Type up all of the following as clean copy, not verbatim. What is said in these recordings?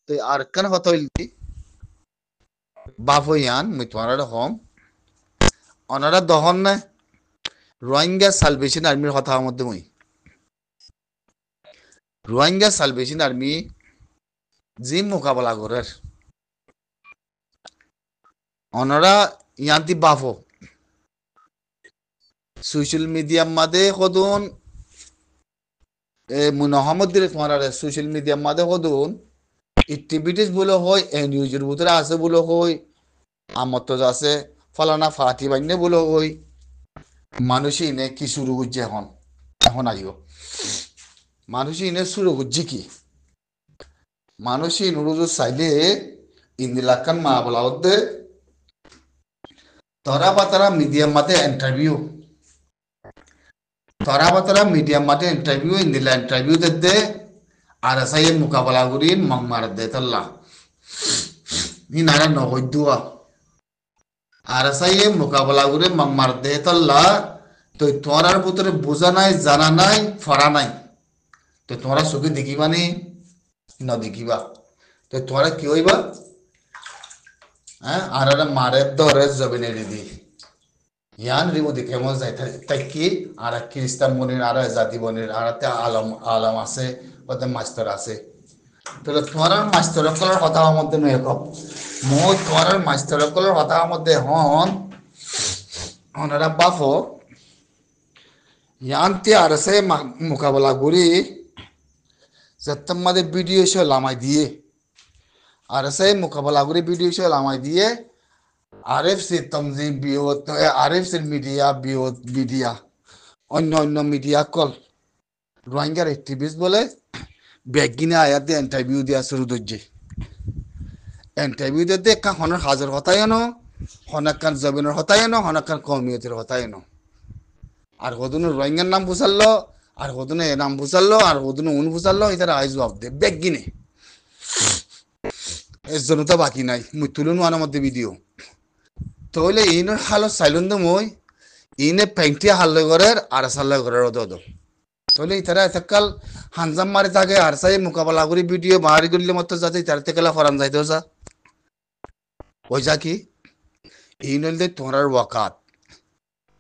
তো আর কেন কথা হইলি বাপ হইয়ান মুই তোমার হম অনারা দহন না রোহিঙ্গা সালভেশন আর্মির কথা মধ্যে মুই রোহিঙ্গা সালভেশন আর্মি যে মোকাবেলা করার অনারা ইয়ান্তি বাফো সোশ্যাল মিডিয়ার মাঝে কদুন মুনাহমদ দিলে তোমার সোশ্যাল মিডিয়ার মাঝে কদুন এক্টিভিটিস বলে হয় নিউজের ভিতরে আছে বলে হয় আমার তো আছে ফলানা ফাটি বান্যে বলে হয় মানুষই ইনে কি শুরু করছে এখন এখন আইও মানুষই ইনে শুরু করছে কি মানুষই নুরুজু চাইলে ইন্দিলাকান মা বলা হতে তরা পাতারা মিডিয়াম মাতে ইন্টারভিউ তরা পাতারা মিডিয়াম মাতে ইন্টারভিউ ইন্দিলা ইন্টারভিউ দে আর সাইয়ের মোকাবেলা করি মং মার দে তাল্লা নি নারা নহদ্দুয়া আর সাইয়ে মোকাবেলা করে মং মার দে তাল্লা তো তোমার ভিতরে বোঝা নাই জানা নাই ফরা নাই তো তোমরা চোখে দেখিবা নি ন দেখিবা তো তোমরা কি হইবা হ্যাঁ আর মারে ধরে জমিনে দিদি ইয়ান রিমুদি কেমন যাই তাই কি আর খ্রিস্টান মনির আর জাতি বনির আর আলম আলম আছে ওদের মাস্টার আছে তাহলে তোমার মাস্টার সকলের কথা মধ্যে নয় কম মই তোমার মাস্টার সকলের কথা মধ্যে হন ওনারা বাফো ইয়ান্তি আর সে মোকাবেলা করি তোমাদের ভিডিও সে লামাই দিয়ে আর সে মোকাবেলা করে ভিডিও সে লামাই দিয়ে আরএফ সি তমজিম বিহত আরএফ সি মিডিয়া বিহত মিডিয়া অন্য অন্য মিডিয়া কল রোহিঙ্গার অ্যাক্টিভিস্ট বলে ব্যাগিনে আয়াত দিয়ে ইন্টারভিউ দিয়া শুরু করছে ইন্টারভিউ দিতে একটা হনের হাজার হতায় ন হনাকান জমিনের হতায় ন হনাকান কমিয়তের হতায় ন আর হদুনে রোহিঙ্গার নাম বুঝাল্লো আর হদুনে এ নাম বুঝাল্লো আর হদুনে উন বুঝাল্লো এটার আয় জবাব দে ব্যাগিনে এর জন্য তো বাকি নাই মুই তুলুন আনার মধ্যে ভিডিও তাহলে ইনের হালত চাইলুন তো মই ইনে পেন্টিয়া হাল্লে ঘরের আর সাল্লে ঘরের ওদ তাহলে ইতারা এতকাল হানজাম মারি থাকে আর সাই মোকাবেলা করি ভিডিও বাহারি করলে মতো যাতে ইতার থেকে ফরান যাইতে যা ওই যা কি এই নইলে তোমরার ওয়াকাত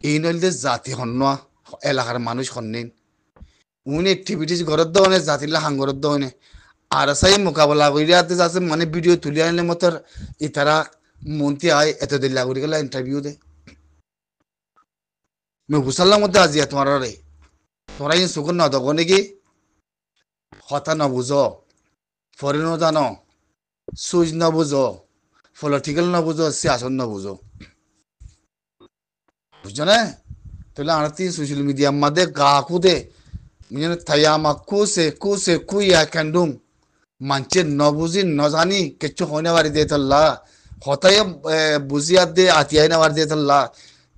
এই নইলে জাতি হন্য এলাকার মানুষ হন্নিন উনি অ্যাক্টিভিটিস ঘরের দোনে জাতিলা হাঙ্গরের দোনে আর সাই মোকাবেলা করিয়াতে যাচ্ছে মানে ভিডিও তুলে আনলে মতো ইতারা মন্ত্রী আয় এত দিল্লা করে গেলা ইন্টারভিউ দে मैं हुसल्ला मध्य आज तुम्हारा रे তোমরা ইন সুকুন ন দগো নাকি কথা ন বুঝো ফরেন জানো সুইচ ন বুঝো পলিটিক্যাল ন বুঝো সিয়াসত ন বুঝো বুঝছো না তাহলে আরতি সোশ্যাল মিডিয়ার মধ্যে গাকু দে মিনে থায়ামা কুসে কুইয়া কান্ডুম মানছে ন বুঝি ন জানি কিছু হইনা বাড়ি দিয়ে তাল্লা হতায় বুঝিয়া দে আতিয়াই না বাড়ি দিয়ে তাল্লা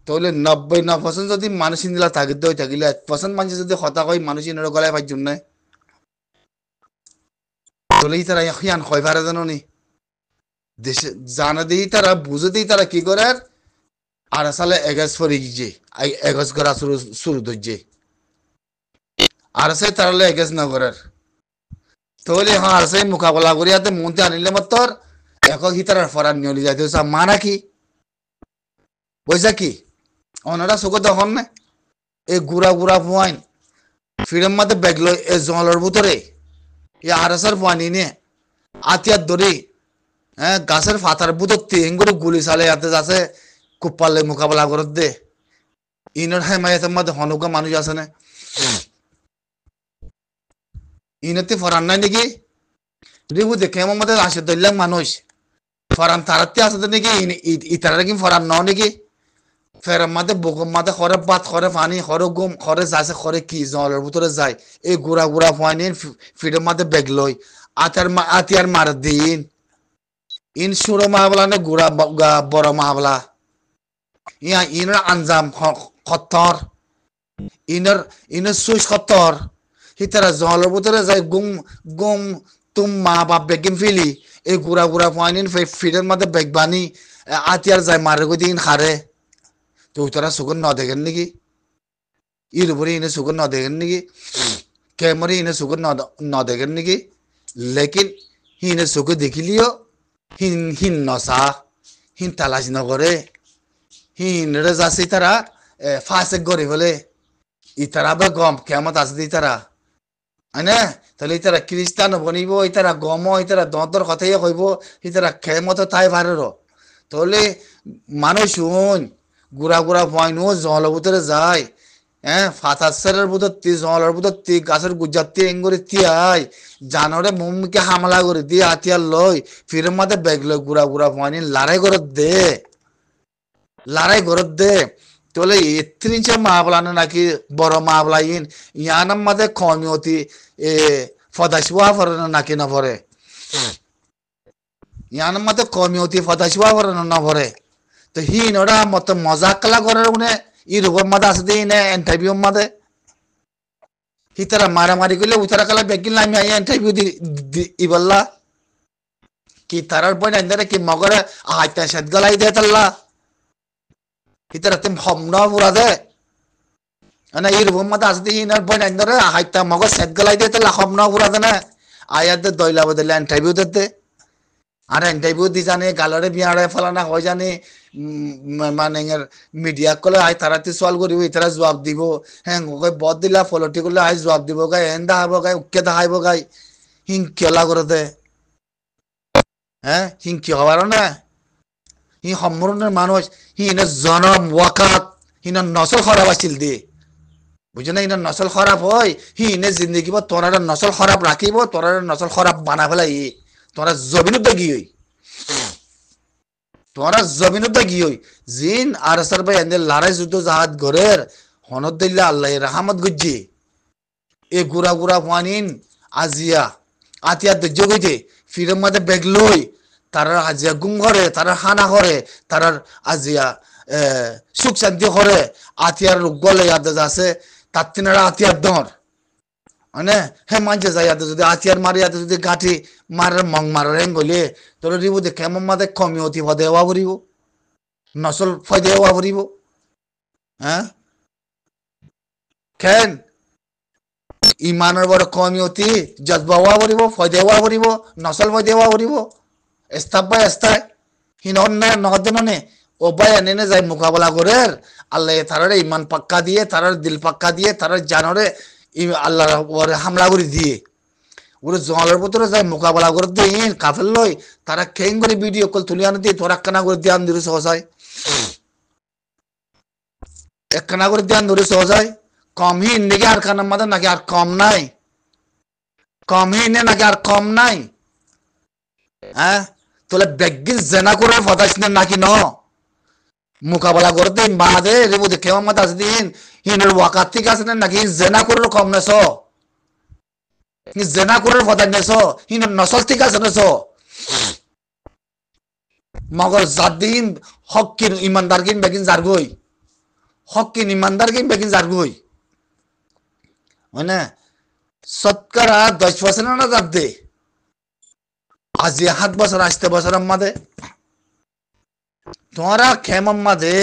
তাহলে 99% যদি মানুষ নিলা থাকিতে হয়ে থাকিলে 1% মানুষ যদি হতা কই মানুষ ইনের গলায় পাইছুন না তাহলে তারা ইয়ান হয় পারে জানো নি দেশে জানা দেই তারা বুঝে দেই তারা কি করে আর আসলে এগাস ফরি গিয়ে এগাস করা শুরু শুরু দইছে আর সে তারলে এগাস না করার তাহলে হ্যাঁ আর সে মোকাবেলা করিয়াতে মন্ত্রী আনিলে মাত্র একক হিতার ফরান নিয়ে যাইতে মানা কি বুঝা কি ওনারা চোখে তখন না এই গুড়া গুড়া ফুয়াইন ফিরের মধ্যে ব্যাগলো এই জলের ভিতরে এই আরসার ফুয়ানি নে আতিয়ার ধরে হ্যাঁ গাছের ফাতার ভিতর তিন করে গুলি চালে যাতে যাচ্ছে কুপ্পালে মোকাবেলা করে দে ইনের হেমায়তের মধ্যে হনুকা মানুষ আছে না ইনতে ফরান নাই নাকি রিবু দেখে আমার মধ্যে আসে ধরলাম মানুষ ফরান তারাতে আছে নাকি ইতারা কি ফরান ন নাকি ফের মাঝে বগম মাঝে খরে পাত খরে পানি খরে গুম খরে যাচ্ছে খরে কি জলের ভিতরে যায় এই গুড়া গুড়া পানি ফিরের মাঝে বেগ লই আতিয়ার মার দিন ইন সুরো মাহবলা নে গুড়া বড় মাহবলা ইয়া ইনের আঞ্জাম খত্তর ইনের সুইচ খত্তর হিতারা জলের ভিতরে যায় গুম গুম তুম মা বাপ বেগিম ফিলি এই গুড়া গুড়া পানি ফিরের মাঝে বেগ বানি আতিয়ার যায় মারে গই দিন খারে তো তারা সুগন ন দেখেন নাকি ইর উপরে ইনে সুগন ন দেখেন নাকি ক্যামেরা ইনে সুগন ন দেখেন নাকি লেকিন হিনে চোখে দেখিলিও হিন হিন নসা হিন তালাশ নগরে হিনরে যাচ্ছে তারা ফাঁসে গড়ে হলে ইতারা বা গম কেমত আছে ইতারা হয়না তাহলে ইতারা খ্রিস্টান বনিব ইতারা গম ইতারা দন্তর কথাই কইব ইতারা কেমত তাই ভারের তাহলে মানুষ শুন গুড়া গুড়া পয়নো জলের ভিতরে যায় ফাতাসের ভিতর জলের ভিতর গাছের গুজাতে এঙ্গরে তিয়াই জানরে মুমকে হামলা করে দিয়ে হাতিয়ার লই ফিরের মাঝে ব্যাগ লই গুড়া গুড়া পয়নি লড়াই করত দে তোলে এত্রিঞ্চে মাবলানো নাকি বড় মাবলাইন ইয়ানার মাঝে কমিয়তি ফদাসিবা ফরানো নাকি না ভরে ইয়ানার মাঝে কমিয়তি ফদাসিবা ফরানো না ভরে তো হিন ওরা মত মজা কলা করে উনি ই রোগের মাঝে আছে দিই না ইন্টারভিউ মাঝে হিতারা মারামারি করলে উতারা কালা বেগিন আমি ইন্টারভিউ ইবল্লা কি তারার বই না কি মগরে আইতা সেদ গলাই দে তাল্লা হিতারা তেম হমনা পুরা দে না ই রোগের মাঝে আছে দিই না বই না আইতা মগর সেদ গলাই দে তাল্লা হমনা পুরা দে না আয়াত দে দইলা বদলে ইন্টারভিউ দে আর ইন্টারভিউ দি জানে গালরে বিয়াড়ে ফেলানা হয় জানে মানে মিডিয়া কলে আই তারাতে সওয়াল করিব ইতারা জবাব দিব হ্যাঁ ওকে বদ দিলা ফলটি করলে আই জবাব দিব গাই এন্দা হবো গাই উকে দেখাইব গাই হিং কেলা করে দে হিং কি হবার না হি সম্পূর্ণের মানুষ হিনে জনম ওয়াকাত হিনা নসল খারাপ আছিল দি বুঝে না ইনার নসল খারাপ হয় হিনে জিন্দগি তোরা নসল খারাপ রাখিব তোরা নসল খারাপ বানা ফেলাই তোরা জমিনত গিয়ে তোরা জমিনত গিয়ে জিন আর সার ভাই এনে লড়াই যুদ্ধ জাহাজ ঘরের হনদ দিল্লা আল্লাহ রাহমত গুজ্জি এ গুড়া গুড়া পানিন আজিয়া আতিয়া দজ্জ গইতে ফিরের মাঝে বেগ লই তারা আজিয়া গুম করে তারা হানা করে তারা আজিয়া সুখ শান্তি করে আতিয়ার গলে ইয়াদ আছে তার তিনারা আতিয়ার দর মানে হে মানছে যাই যদি আতিয়ার মারি যদি গাঁঠি মারার মং মারার গলে তোর রিব দে কেমন মাদে কমিয়তি ফদে হওয়া পড়িব নসল ফদে হওয়া পড়িব কেন ইমানের বড় কমিয়তি জজবা হওয়া পড়িব ফদে হওয়া পড়িব নসল ফদে হওয়া পড়িব এস্তাব বাই এস্তাই হিন নগদনে ও বাই এনে যাই মোকাবেলা করে আল্লাহ তারারে ইমান পাক্কা দিয়ে তারার দিল পাক্কা দিয়ে তারার জানরে আল্লাহ হামলা করে দিয়ে ওরা জলের ভিতরে যায় মোকাবেলা করে দিয়ে কাফের লই তারা খেং করে ভিডিও কল তুলে আনে দিয়ে তোরা একখানা করে ধ্যান ধরে সহজায় একখানা করে ধ্যান ধরে সহজায় কম হিন নাকি আর খানার মাঝে নাকি আর কম নাই কম হিনে নাকি আর কম নাই তোলে বেগিন জেনা করে ফদাইস নাকি ন মোকাবেলা করতে মাদে রেবু দেখে আমার আছে দিন হিনের ওয়াকাত ঠিক আছে নাকি জেনা করে কম নেছ জেনা করে ফদাই নেছ হিনের নসল ঠিক আছে নেছ মগর জাদিন হকিন ইমানদার কিন বেগিন জারগই হকিন ইমানদার কিন বেগিন জারগই মানে শতকরা 10% না জাত দে আজি 7 বছর 8 বছর মাদে তোরা খেমম মাদে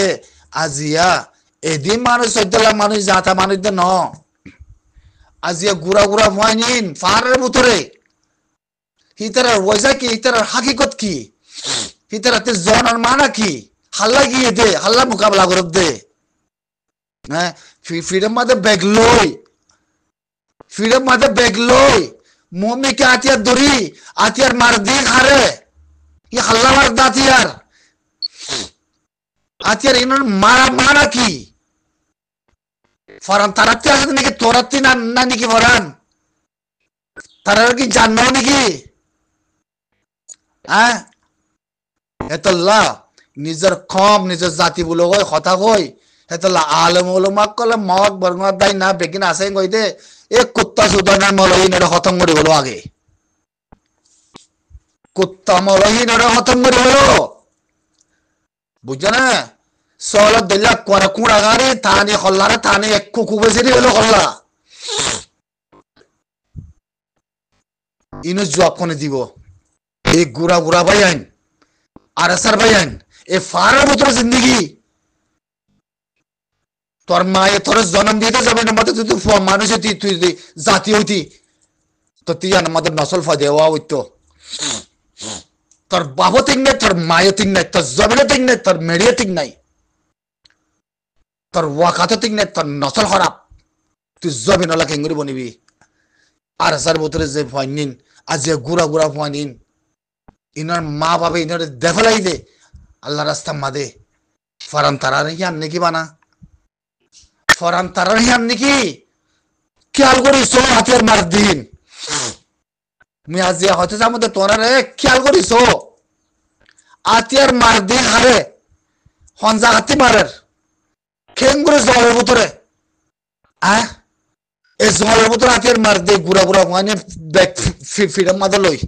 আজিয়া এদিন মানুষ 14 লাখ মানুষ যাতা মানুষ দে ন আজিয়া গুড়া গুড়া ভয়নিন ফারের ভিতরে হিতারার ওয়াজা কি হিতারার হাকিকত কি হিতারাতে জনের মানা কি হাল্লা গিয়ে দে হাল্লা মোকাবেলা করে দে ফিরের মাঝে ব্যাগ লই ফিরের মাঝে ব্যাগ লই মমিকে আতিয়ার দড়ি আতিয়ার মার দিয়ে খারে ই হাল্লা মার দাতিয়ার আতিয়ার ইনার মারা মারা কি ফরান তারাতে আছে নাকি তোরাতে না নাকি ফরান তারা কি জানো নাকি এতল্লা নিজের কম নিজের জাতি বলে কই কথা কই এতল্লা আলম ওলমা কলে মগ বরঙা দাই না বেগিন আছে কই দে এ কুত্তা সুদানের মলহীন এটা খতম করে হলো আগে কুত্তা মলহীন এটা খতম করে হলো বুঝছো না সলত দিল্লা কোরা কুড়া গারে থানে খল্লারে থানে এক কুকু বেসিরি হলো খল্লা ইনো জবাব কোনে দিব এই গুড়া গুড়া ভাই আইন আর আসার ভাই আইন এ ফারার ভিতরে জিন্দগি তোর মায়ে তোর জন্ম দিতে যাবে না মতে তুই মানুষ তুই জাতি হইতি তো তুই আমাদের নসল ফা দেওয়া হইতো তোর বাবও ঠিক নাই, তোর মায়ও ঠিক নাই, তোর জমিনও ঠিক নাই, তোর মেডিও ঠিক নাই, তোর ওয়াকাতও ঠিক নাই, তোর নসল খারাপ, তুই জমিন ওলা কেঙ্গুরি বনিবি। আর আসার ভিতরে যে ফাইনিন আর যে গুড়া গুড়া ফাইনিন ইনার মা বাবা ইনার দেফলাই দে আল্লাহ রাস্তা মাদে ফরান তারার হিয়ান নাকি বানা, ফরান তারার হিয়ান নাকি খেয়াল করিস হাতিয়ার মার দিন মুই আজ হয়তো যার মধ্যে তোরা রে খেয়াল করিস হাতিয়ার মার দিন হারে হঞ্জা হাতি মারের খেঙ্গুরে জলের ভিতরে এই জলের ভিতরে হাতিয়ার মার দে গুড়া গুড়া মানে ব্যাগ ফিডার মাদে লই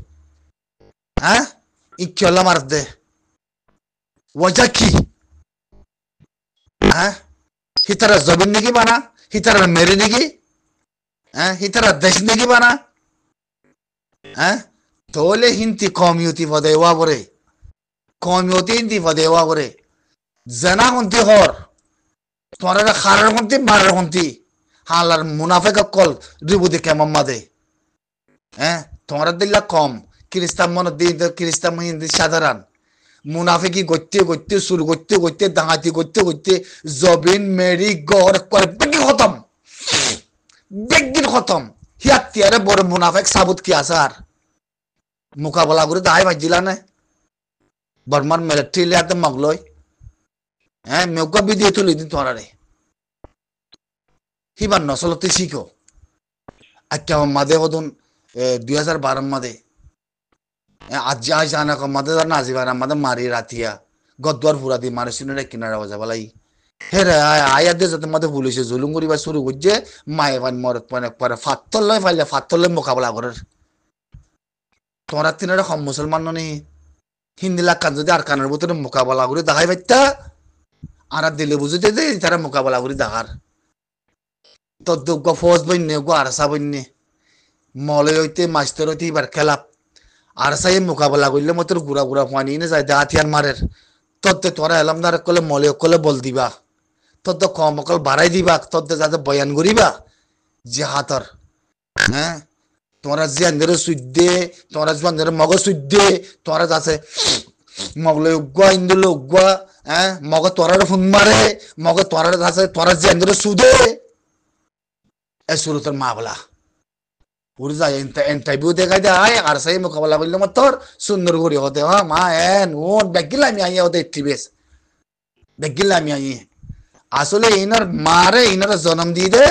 ই কেলা মার দে ওজা কি হিতারা জমিন নাকি বানা, হিতারা মেরে নাকি, হিতারা দেশ নাকি বানা, তোলে হিন্তি কমিউতি পদে ওয়া বরে, কমিউতি হিন্তি পদে ওয়া বরে, জানা হন্তি হর, তোমার খারার হন্তি মারার হন্তি, হালার মুনাফে কল রিবুদি কেমন মাদে, তোমার দিল্লা কম, খ্রিস্টান মন দিন খ্রিস্টান হিন্দি সাধারণ, মুনাফিকি করতে করতে শুরু করতে করতে ডাঙাতি করতে করতে জবিন মেরি গড় করে বেগিন খতম, বেগিন খতম। হিয়াতিয়ারে বড় মুনাফেক সাবুত কি আছে আর মোকাবেলা করে দায় বাজিলা না বর্মার মিলিটারি লিয়াতে মগলই মেঘা বিদিয়ে তুলি দিন তোমার হিবার নসলতে শিখো আচ্ছা মাদে হদুন 2012 মাদে আজ আজ আনা মাদে না আজিবার আমাদের মারি রাতিয়া গদ্দার ফুরা দি মারে শুনে কিনারা বাজা বলাই হে রে আয়া দে যাতে মাদে পুলিশে জুলুম করিবা শুরু করছে মায়ে বান মরত মানে পরে ফাত্তর লয় ফাইলে ফাত্তর লয় মোকাবেলা করার তোমরা তিনারা কম মুসলমান নি হিন্দি লাখান যদি আর কানের ভিতরে মোকাবেলা করে দেখাই পাইতা আর দিলে বুঝতে দে তারা মোকাবেলা করে দেখার তোর দুঃখ ফৌজ বন্যে গো আরসা বন্যে মলে হইতে মাস্টার হইতে এবার খেলাপ আর সাই মোকাবেলা করলে মতো গুড়া গুড়া পানি নে যায় হাতিয়ার মারের তোর তোরা এলামদার কলে মলে কলে বল দিবা তোর তো কম অকল বাড়াই দিবা তোর যাতে বয়ান করিবা যে হাতর তোরা জিয়ানদের সুদ্দে তোরা জোয়ানদের মগ সুদ্দে তোরা যাচ্ছে মগলে উগুয়া ইন্দুলে উগুয়া মগ তোরার ফোন মারে মগ তোরার যাচ্ছে তোরা জিয়ানদের সুদে এ শুরু তোর মা বলা উড়ে যায় ইন্টারভিউ দেখাই দে আয় আর সেই মোকাবেলা করলে মত তোর সুন্দর করে হতে মা ওন বেগিলাম আইয়া হতে টিবেস বেগিলাম আইয়ে আসলে ইনার মারে ইনার জন্ম দিয়ে দে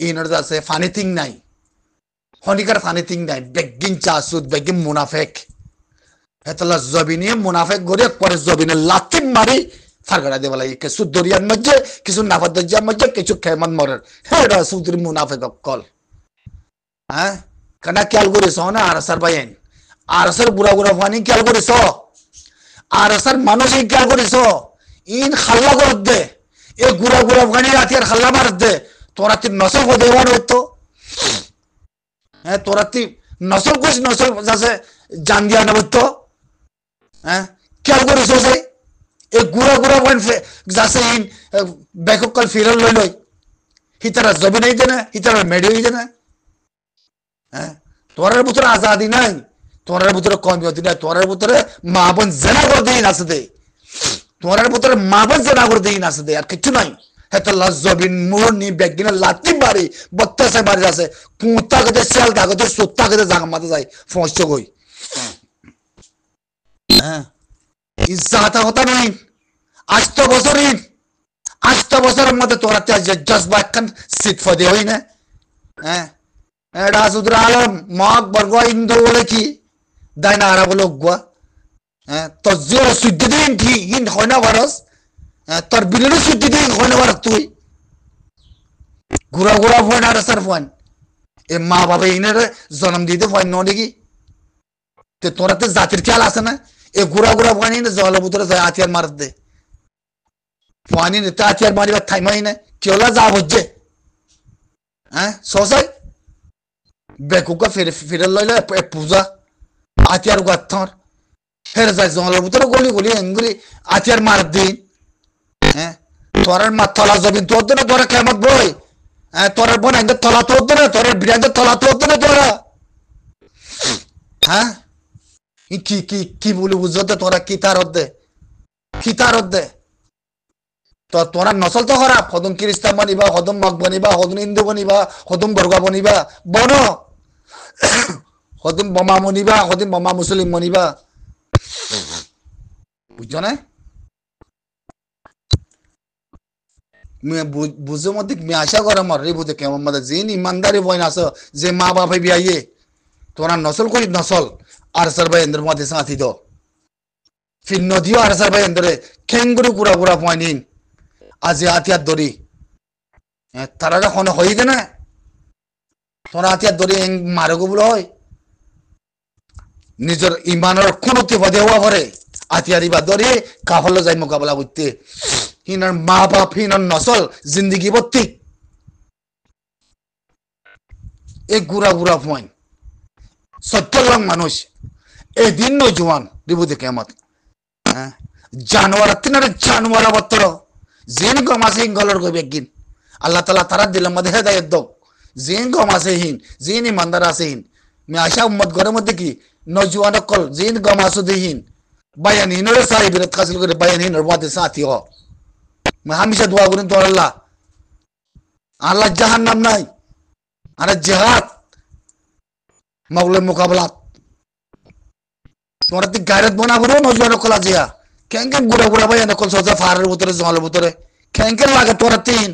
ইনার যাচ্ছে ফানি থিং নাই হনিকার ফানি থিং নাই বেগিন চাসুদ বেগিন মুনাফেক হেতলা জবিনে মুনাফেক গরে পরে জবিনে লাথি মারি ফারগড়া দে বলা কিছু দরিয়ার মধ্যে কিছু নাফাত দরিয়ার মধ্যে কিছু খেমান মরের হেডা সুদরি মুনাফেক কল কানা খেয়াল করিস না আরসার বাইন আরসার বুড়া বুড়া ফানি খেয়াল করিস আরসার মানুষ খেয়াল করিস ইন খাল্লা করত দে এ গুড়া গুড়া ফানি রাতি আর খাল্লা মারত দে তোরা তুই নসল দেওয়ার হইতো তোরা তুই নসল কুছ নসল যাচ্ছে জান দিয়া নেবতো খেয়াল করিস সেই এ গুড়া গুড়া ফান যাচ্ছে ইন ব্যাকক কল ফিরল লই লই হিতারা জবি নাই দে না হিতারা মেডি হই দে না তোরার ভিতরে আজাদি নাই তোরার ভিতরে কমিয়তি নাই তোরার ভিতরে মা বোন জেনা করে দিই নাচে দে তোরার ভিতরে মা বোন জেনা করে দিই নাচে দে আর কিছু নাই হেতো লজবিন মুরনি বেগিনা লাতি বাড়ি বত্তাসে বাড়ি যাচ্ছে কুত্তা গতে সেল গাগতে সুত্তা গতে জাগা মাতে যায় ফসছ কই ইজ্জাত হতা নাই আজ তো বছরের মধ্যে তোরা জজবা একখান সিট ফদে হই না এটা সুদরা আলম মগ বর্গ ইন্দু বলে কি দাইনা আরা বলে গুয়া তোর জিও সুদ্ধি দিন কি হিন হয় না ভারস তোর বিলের সুদ্ধি দিন হয় না ভারত তুই ঘুরা ঘুরা ফোন আর সার ফোন এ মা বাবা ইনের জন্ম দিতে ফোন ন দেখি তে তোরা তো জাতির খেয়াল আছে না এ ঘুরা ঘুরা ফোন ইনে জলবুতরে যায় হাতিয়ার মারত দে ফোন ইনে তে হাতিয়ার মারিবা থাইমাই না কেওলা যা বুঝছে সসাই বেকুকা ফিরে লইলে পূজা আতিয়ার গাথর হেরে যায় জঙ্গলের ভিতরে গলি গলি এঙ্গুলি আতিয়ার মার দিন তোরার মা তলা জবিন তোর না তোরা কেমত বই তোরার বোন আইন তলা তোর না তোরার বিরান তলা তোর না তোরা কি বলি বুঝতে তোরা কি তারত দে তো তোরা নসল তো খারাপ হদম খ্রিস্টান বনিবা হদম মগ বনিবা হদম হিন্দু বনিবা হদম বর্গা বনিবা বন হদম বোমা মনিবা হদম বোমা মুসলিম মনিবা বুঝছো না বুঝো মধ্যে আশা করে মর রে বুঝে কেমন মধ্যে জিন ইমানদারি বইন আছো যে মা বাপে বিয়াইয়ে তোরা নসল করি নসল আর সার ভাই এন্দ্র মধ্যে সাথী দো ফির নদীও আর সার ভাই এন্দ্রে খেঙ্গুরু পুরা পুরা পয়নিন আজি আতিয়ার দরি তারা যখন হই দে না তোরা আতিয়ার দরি মারগো বলে হয় নিজের ইমানের কোনতি পদে হওয়া পরে আতিয়ারি বা দরি কাফল যাই মোকাবেলা করতে হিনার মা বাপ হিনার নসল জিন্দগি বত্তি এই গুড়া গুড়া পয়েন্ট 70 লাখ মানুষ এদিন নজওয়ান রিবুতে কেমত জানোয়ার তিনারে জানোয়ার বত্তর জিন গমাসে গলর গবে গিন আল্লাহ তাআলা তারা দিল মধ্যে হেদায়েত দাও জিন গমাসে হিন জিন ইমানদার আছে হিন মে আশা উম্মত ঘরের মধ্যে কি নজওয়ান কল জিন গমাসু দিহিন বায়ান হিনরে সাহিবিরত হাসিল করে বায়ান হিনর মধ্যে সাথী হ মে হামেশা দোয়া করেন তো আল্লাহ আল্লাহ জাহান্নাম নাই আরে জিহাদ মাওলার মোকাবেলা তোরা তুই গায়রত বনা বড় নজওয়ান কল আজিয়া কেন গুড়া গুড়া বায়ান কল সোজা ফারের ভিতরে জমালের ভিতরে কেন লাগে তোরা তিন